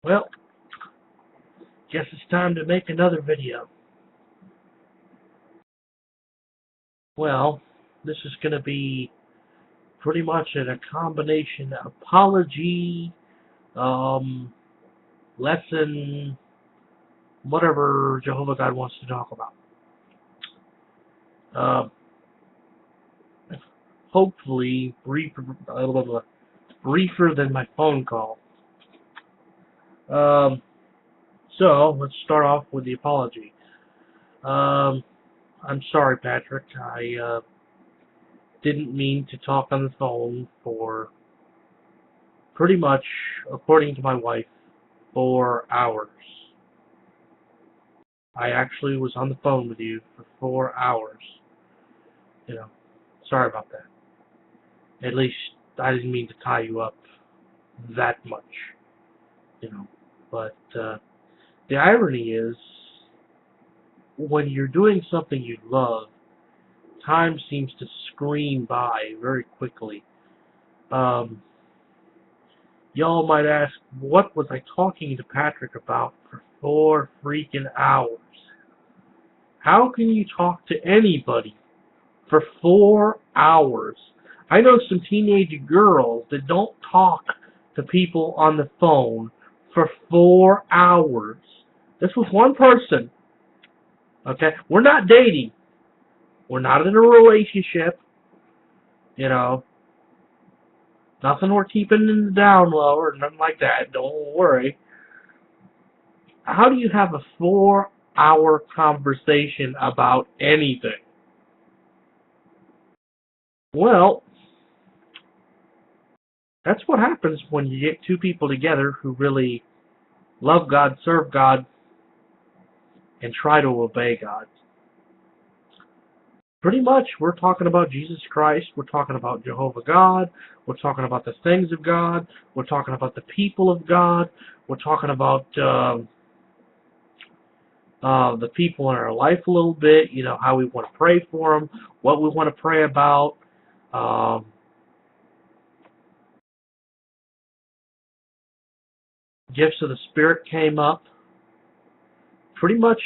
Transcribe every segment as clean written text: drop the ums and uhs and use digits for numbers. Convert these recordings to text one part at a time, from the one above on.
Well, guess it's time to make another video. Well, this is going to be pretty much a combination apology, lesson, whatever Jehovah God wants to talk about. Uh, Hopefully briefer than my phone call. So let's start off with the apology. I'm sorry, Patrick. I didn't mean to talk on the phone for pretty much, according to my wife, 4 hours. I actually was on the phone with you for 4 hours. You know, sorry about that. At least I didn't mean to tie you up that much. But the irony is, when you're doing something you love, time seems to scream by very quickly. Um, Y'all might ask, what was I talking to Patrick about for 4 freaking hours? How can you talk to anybody for 4 hours? I know some teenage girls that don't talk to people on the phone for 4 hours. This was one person. Okay? We're not dating. We're not in a relationship. You know, nothing we're keeping in the down low or nothing like that. Don't worry. How do you have a 4-hour conversation about anything? Well, that's what happens when you get two people together who really love God, serve God, and try to obey God. Pretty much, we're talking about Jesus Christ, we're talking about Jehovah God, we're talking about the things of God, we're talking about the people of God, we're talking about the people in our life a little bit, how we want to pray for them, what we want to pray about. Gifts of the Spirit came up. Pretty much,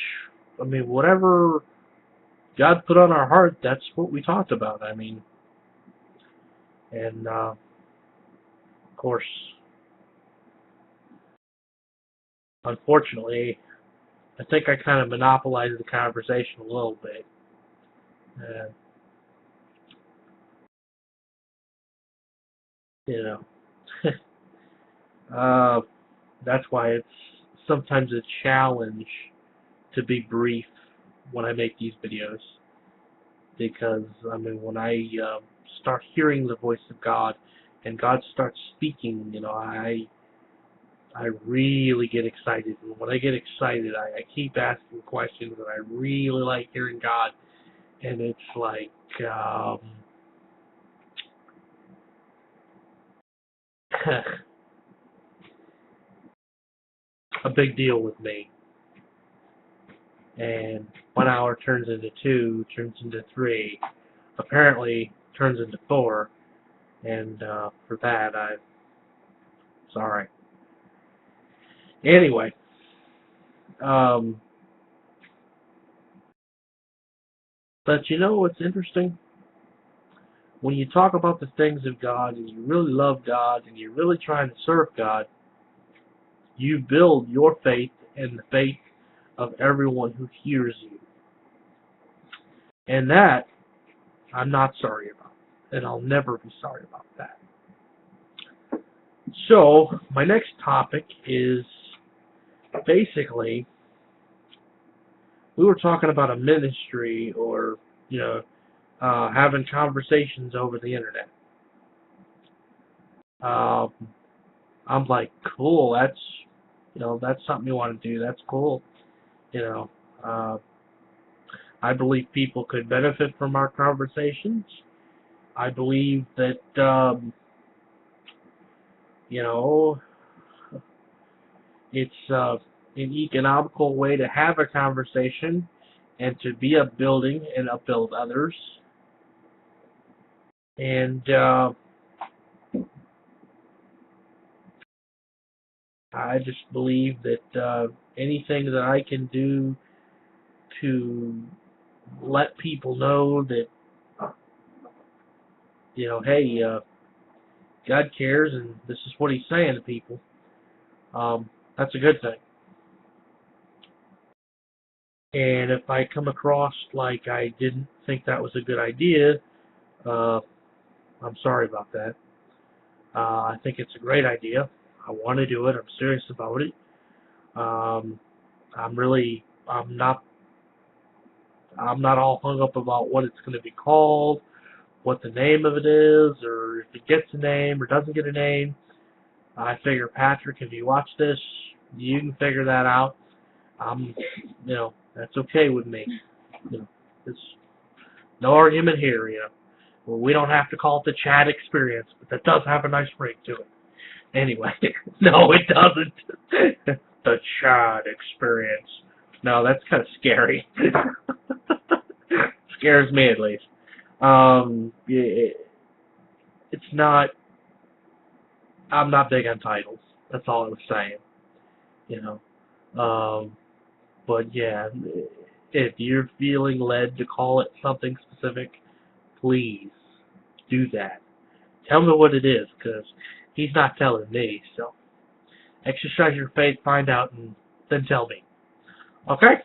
whatever God put on our heart, that's what we talked about. And of course, unfortunately, I think I kind of monopolized the conversation a little bit. And, you know, that's why it's sometimes a challenge to be brief when I make these videos. Because, when I start hearing the voice of God and God starts speaking, I really get excited. And when I get excited, I keep asking questions, and I really like hearing God. And it's like a big deal with me. And 1 hour turns into 2, turns into 3, apparently turns into 4. And for that, I'm sorry. Anyway, but you know what's interesting? When you talk about the things of God and you really love God and you're really trying to serve God, you build your faith and the faith of everyone who hears you. And that, I'm not sorry about. And I'll never be sorry about that. So, my next topic is basically, we were talking about a ministry or, having conversations over the internet. I'm like, cool, that's something you want to do. That's cool. Uh, I believe people could benefit from our conversations. I believe that, it's an economical way to have a conversation and to be upbuilding and upbuild others. And I just believe that anything that I can do to let people know that, hey, God cares, and this is what He's saying to people. That's a good thing. And if I come across like I didn't think that was a good idea, uh, I'm sorry about that. I think it's a great idea. I want to do it. I'm serious about it. Um, I'm not all hung up about what it's going to be called, what the name of it is, or if it gets a name or doesn't get a name. I figure, Patrick, if you watch this, you can figure that out. That's okay with me. There's no argument here, Well, we don't have to call it the Chad experience, but that does have a nice ring to it. Anyway, no, it doesn't. The Chad experience. No, that's kind of scary. Scares me, at least. It's not. I'm not big on titles. That's all I was saying. You know. But yeah, if you're feeling led to call it something specific, please do that. Tell me what it is, because he's not telling me. So exercise your faith, find out, and then tell me. Okay?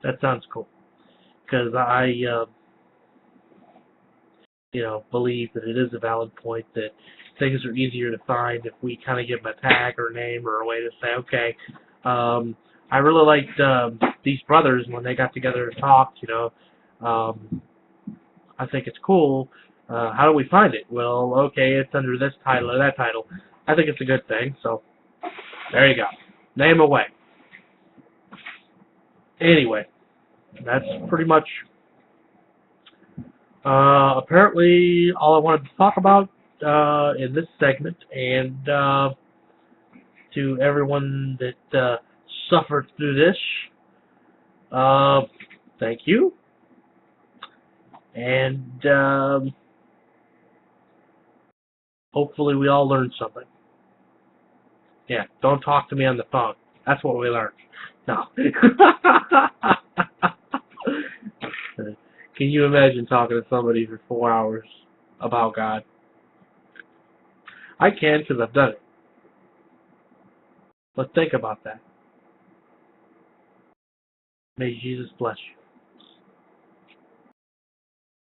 That sounds cool. Because I, believe that it is a valid point that things are easier to find if we kind of give them a tag or a name or a way to say, okay, I really liked these brothers when they got together and talked, I think it's cool. How do we find it? Well, okay, it's under this title or that title. I think it's a good thing, so there you go. Name away. Anyway, that's pretty much apparently all I wanted to talk about in this segment, and to everyone that suffered through this, thank you, and hopefully we all learned something. Yeah, don't talk to me on the phone. That's what we learned. No. Can you imagine talking to somebody for 4 hours about God? I can, because I've done it. But think about that. May Jesus bless you.